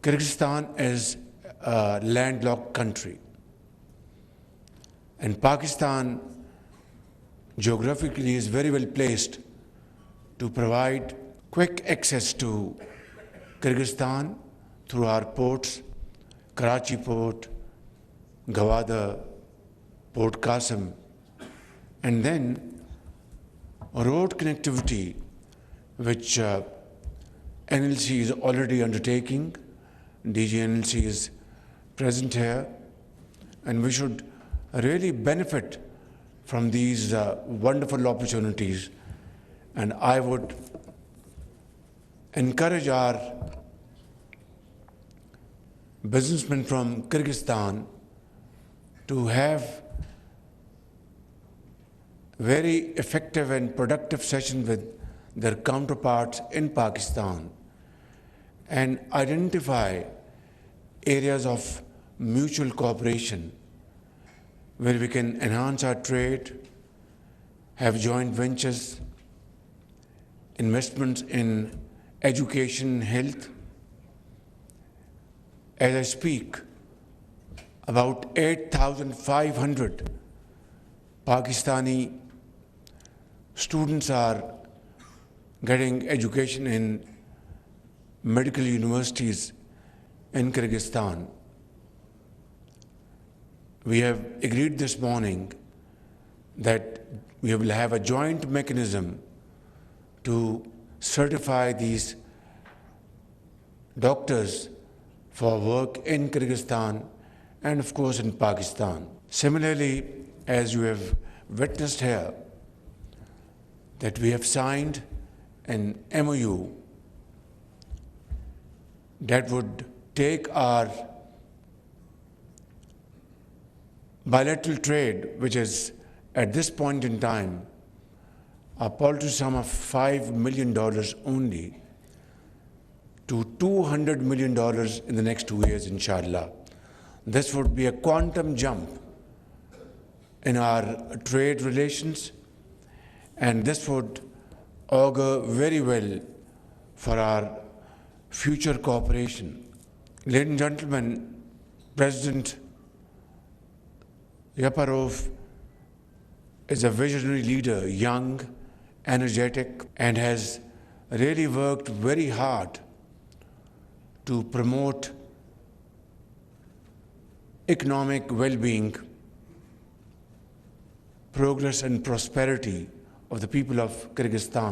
Kyrgyzstan is a landlocked country, and Pakistan geographically is very well placed to provide quick access to Kyrgyzstan through our ports, Karachi port, Gwadar, Port Qasim, and then road connectivity, which NLC is already undertaking. DG NLC is present here, and we should really benefit from these wonderful opportunities. And I would encourage our businessmen from Kyrgyzstan to have very effective and productive sessions with their counterparts in Pakistan and identify areas of mutual cooperation where we can enhance our trade, have joint ventures, investments in education, health. As I speak, about 8,500 Pakistani students are getting education in medical universities in Kyrgyzstan. We have agreed this morning that we will have a joint mechanism to certify these doctors for work in Kyrgyzstan and of course in Pakistan. Similarly, as you have witnessed here, that we have signed an MOU that would take our bilateral trade, which is at this point in time a paltry sum of $5 million only, to $200 million in the next 2 years, inshallah. This would be a quantum jump in our trade relations, and this would augur very well for our future cooperation. Ladies and gentlemen, President Yaparov is a visionary leader, young, energetic, and has really worked very hard to promote economic well-being, progress and prosperity of the people of Kyrgyzstan.